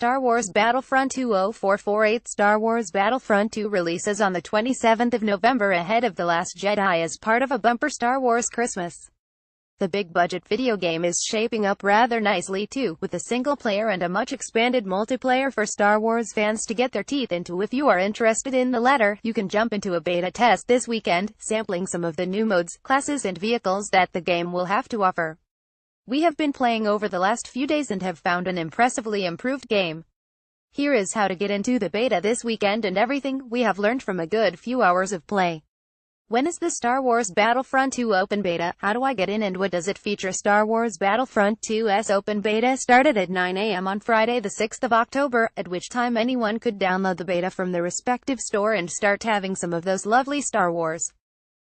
Star Wars Battlefront 20448 Star Wars Battlefront 2 releases on the 27th of November ahead of The Last Jedi as part of a bumper Star Wars Christmas. The big-budget video game is shaping up rather nicely too, with a single-player and a much-expanded multiplayer for Star Wars fans to get their teeth into. If you are interested in the latter, you can jump into a beta test this weekend, sampling some of the new modes, classes and vehicles that the game will have to offer. We have been playing over the last few days and have found an impressively improved game. Here is how to get into the beta this weekend and everything we have learned from a good few hours of play. When is the Star Wars Battlefront 2 open beta? How do I get in and what does it feature? Star Wars Battlefront 2's open beta started at 9 a.m. on Friday the 6th of October, at which time anyone could download the beta from the respective store and start having some of those lovely Star Wars.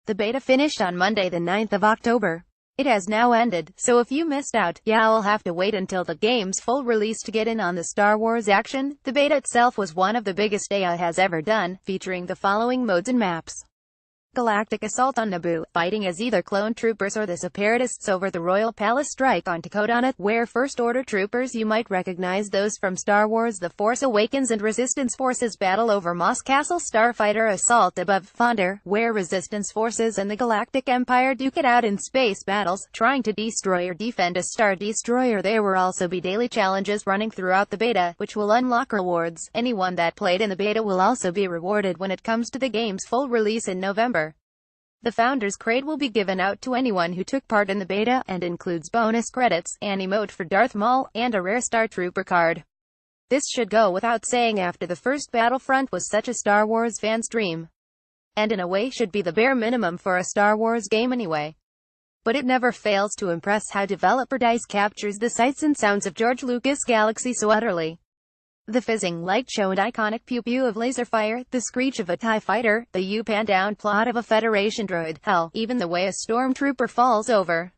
The beta finished on Monday the 9th of October. It has now ended, so if you missed out, I'll have to wait until the game's full release to get in on the Star Wars action. The beta itself was one of the biggest AI has ever done, featuring the following modes and maps. Galactic Assault on Naboo, fighting as either clone troopers or the separatists over the Royal Palace. Strike on Takodana, where First Order troopers you might recognize those from Star Wars The Force Awakens, and Resistance forces battle over Mos Castle. Starfighter Assault above Fonder, where Resistance forces and the Galactic Empire duke it out in space battles, trying to destroy or defend a Star Destroyer. There will also be daily challenges running throughout the beta, which will unlock rewards. Anyone that played in the beta will also be rewarded when it comes to the game's full release in November. The Founder's Crate will be given out to anyone who took part in the beta, and includes bonus credits, an emote for Darth Maul, and a rare Star Trooper card. This should go without saying after the first Battlefront was such a Star Wars fan's dream. And in a way should be the bare minimum for a Star Wars game anyway. But it never fails to impress how developer DICE captures the sights and sounds of George Lucas' galaxy so utterly. The fizzing light show and iconic pew-pew of laser fire, the screech of a TIE fighter, the up-and-down plot of a Federation droid, hell, even the way a stormtrooper falls over.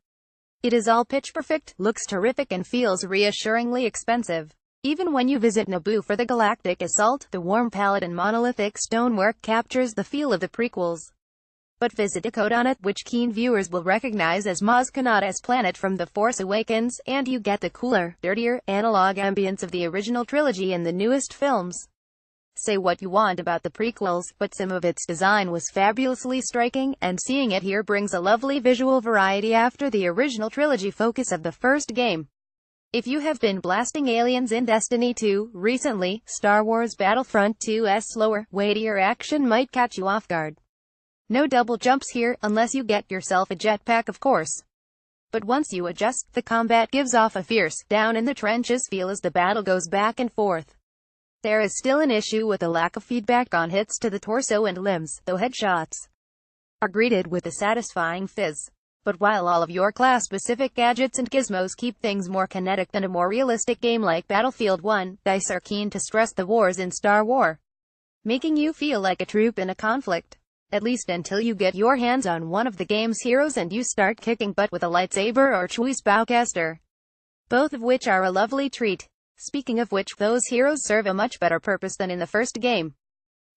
It is all pitch-perfect, looks terrific and feels reassuringly expensive. Even when you visit Naboo for the Galactic Assault, the warm palette and monolithic stonework captures the feel of the prequels. But visit Takodana, which keen viewers will recognize as Maz Kanata's planet from The Force Awakens, and you get the cooler, dirtier, analog ambience of the original trilogy and the newest films. Say what you want about the prequels, but some of its design was fabulously striking, and seeing it here brings a lovely visual variety after the original trilogy focus of the first game. If you have been blasting aliens in Destiny 2 recently, Star Wars Battlefront 2's slower, weightier action might catch you off guard. No double jumps here, unless you get yourself a jetpack of course. But once you adjust, the combat gives off a fierce, down-in-the-trenches feel as the battle goes back and forth. There is still an issue with the lack of feedback on hits to the torso and limbs, though headshots are greeted with a satisfying fizz. But while all of your class-specific gadgets and gizmos keep things more kinetic than a more realistic game like Battlefield 1, DICE are keen to stress the wars in Star Wars, making you feel like a troop in a conflict. At least until you get your hands on one of the game's heroes and you start kicking butt with a lightsaber or Chewie's bowcaster. Both of which are a lovely treat. Speaking of which, those heroes serve a much better purpose than in the first game.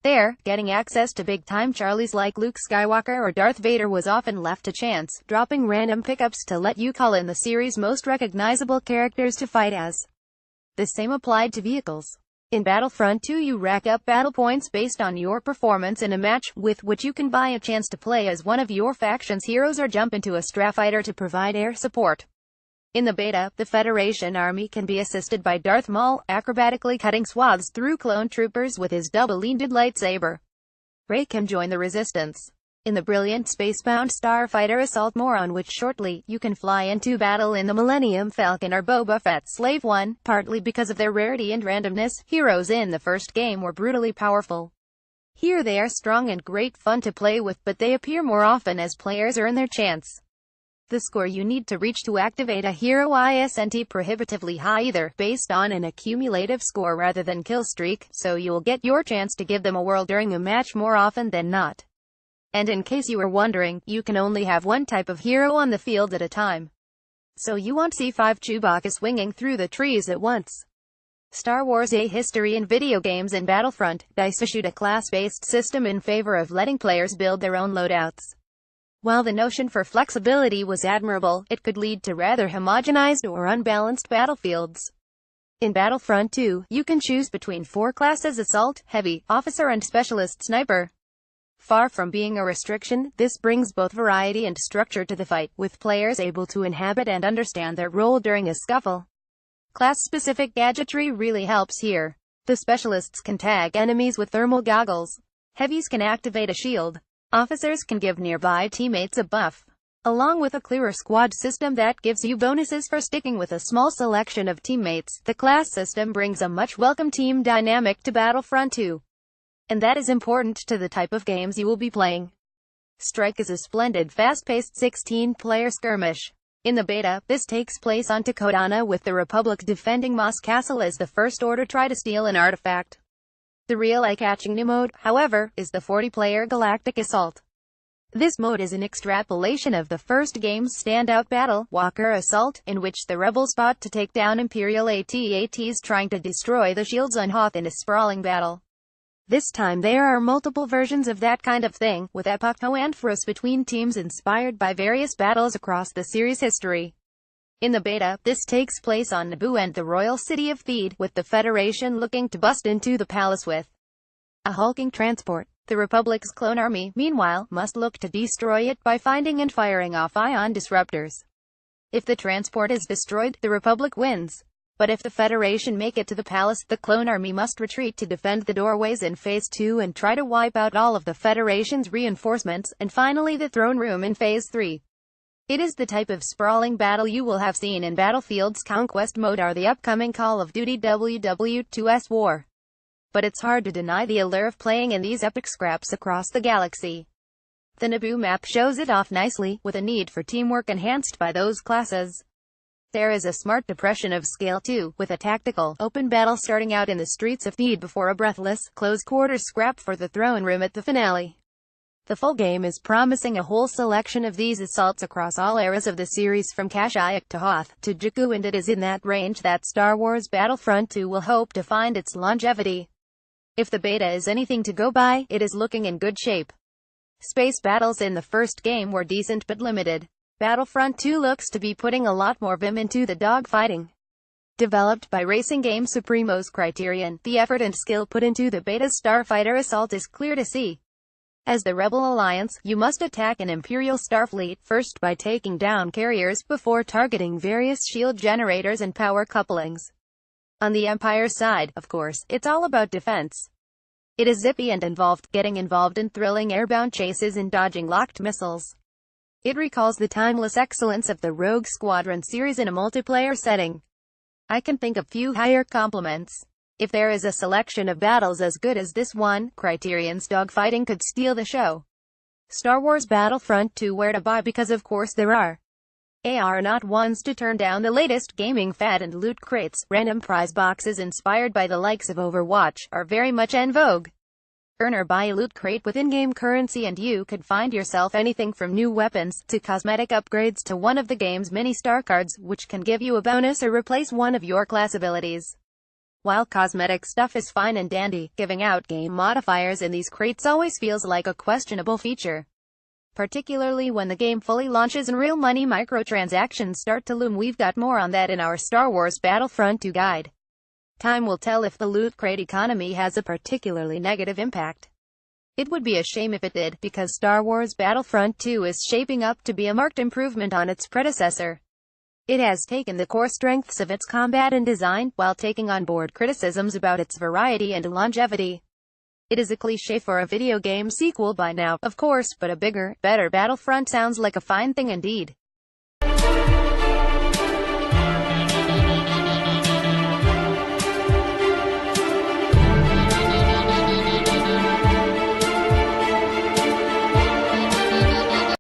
There, getting access to big-time Charlies like Luke Skywalker or Darth Vader was often left to chance, dropping random pickups to let you call in the series' most recognizable characters to fight as. The same applied to vehicles. In Battlefront 2 you rack up battle points based on your performance in a match, with which you can buy a chance to play as one of your faction's heroes or jump into a Starfighter to provide air support. In the beta, the Federation army can be assisted by Darth Maul, acrobatically cutting swaths through clone troopers with his double-ended lightsaber. Rey can join the Resistance. In the brilliant spacebound Starfighter Assault, more on which shortly, you can fly into battle in the Millennium Falcon or Boba Fett's Slave One. Partly because of their rarity and randomness, heroes in the first game were brutally powerful. Here they are strong and great fun to play with, but they appear more often as players earn their chance. The score you need to reach to activate a hero isn't prohibitively high either, based on an accumulative score rather than kill streak, so you'll get your chance to give them a whirl during a match more often than not. And in case you were wondering, you can only have one type of hero on the field at a time. So you won't see 5 Chewbacca swinging through the trees at once. Star Wars: A History in Video Games and Battlefront, DICE issued a class-based system in favor of letting players build their own loadouts. While the notion for flexibility was admirable, it could lead to rather homogenized or unbalanced battlefields. In Battlefront 2, you can choose between 4 classes: Assault, Heavy, Officer and Specialist Sniper. Far from being a restriction, this brings both variety and structure to the fight, with players able to inhabit and understand their role during a scuffle. Class-specific gadgetry really helps here. The Specialists can tag enemies with thermal goggles. Heavies can activate a shield. Officers can give nearby teammates a buff, along with a clearer squad system that gives you bonuses for sticking with a small selection of teammates. The class system brings a much welcome team dynamic to Battlefront 2. And that is important to the type of games you will be playing. Strike is a splendid fast-paced 16-player skirmish. In the beta, this takes place on Takodana, with the Republic defending Moss Castle as the First Order try to steal an artifact. The real eye-catching new mode, however, is the 40-player Galactic Assault. This mode is an extrapolation of the first game's standout battle, Walker Assault, in which the rebels fought to take down Imperial AT-ATs trying to destroy the shields on Hoth in a sprawling battle. This time there are multiple versions of that kind of thing, with epoch hoanthros between teams inspired by various battles across the series' history. In the beta, this takes place on Naboo and the royal city of Theed, with the Federation looking to bust into the palace with a hulking transport. The Republic's clone army, meanwhile, must look to destroy it by finding and firing off ion disruptors. If the transport is destroyed, the Republic wins. But if the Federation make it to the palace, the clone army must retreat to defend the doorways in Phase 2 and try to wipe out all of the Federation's reinforcements, and finally the throne room in Phase 3. It is the type of sprawling battle you will have seen in Battlefield's Conquest mode or the upcoming Call of Duty WW2's War. But it's hard to deny the allure of playing in these epic scraps across the galaxy. The Naboo map shows it off nicely, with a need for teamwork enhanced by those classes. There is a smart depression of scale too, with a tactical, open battle starting out in the streets of Theed before a breathless, close-quarters scrap for the throne room at the finale. The full game is promising a whole selection of these assaults across all eras of the series, from Kashyyyk to Hoth to Jakku, and it is in that range that Star Wars Battlefront 2 will hope to find its longevity. If the beta is anything to go by, it is looking in good shape. Space battles in the first game were decent but limited. Battlefront 2 looks to be putting a lot more vim into the dogfighting. Developed by racing game Supremos Criterion, the effort and skill put into the beta's Starfighter Assault is clear to see. As the Rebel Alliance, you must attack an Imperial Starfleet first by taking down carriers, before targeting various shield generators and power couplings. On the Empire side, of course, it's all about defense. It is zippy and involved, getting involved in thrilling airbound chases and dodging locked missiles. It recalls the timeless excellence of the Rogue Squadron series in a multiplayer setting. I can think of few higher compliments. If there is a selection of battles as good as this one, Criterion's dogfighting could steal the show. Star Wars Battlefront 2, where to buy? Because of course there are not ones to turn down. The latest gaming fad and loot crates, random prize boxes inspired by the likes of Overwatch, are very much en vogue. Earn or buy a loot crate with in-game currency and you could find yourself anything from new weapons, to cosmetic upgrades, to one of the game's many star cards, which can give you a bonus or replace one of your class abilities. While cosmetic stuff is fine and dandy, giving out game modifiers in these crates always feels like a questionable feature. Particularly when the game fully launches and real money microtransactions start to loom. We've got more on that in our Star Wars Battlefront 2 guide. Time will tell if the loot crate economy has a particularly negative impact. It would be a shame if it did, because Star Wars Battlefront 2 is shaping up to be a marked improvement on its predecessor. It has taken the core strengths of its combat and design, while taking on board criticisms about its variety and longevity. It is a cliché for a video game sequel by now, of course, but a bigger, better Battlefront sounds like a fine thing indeed.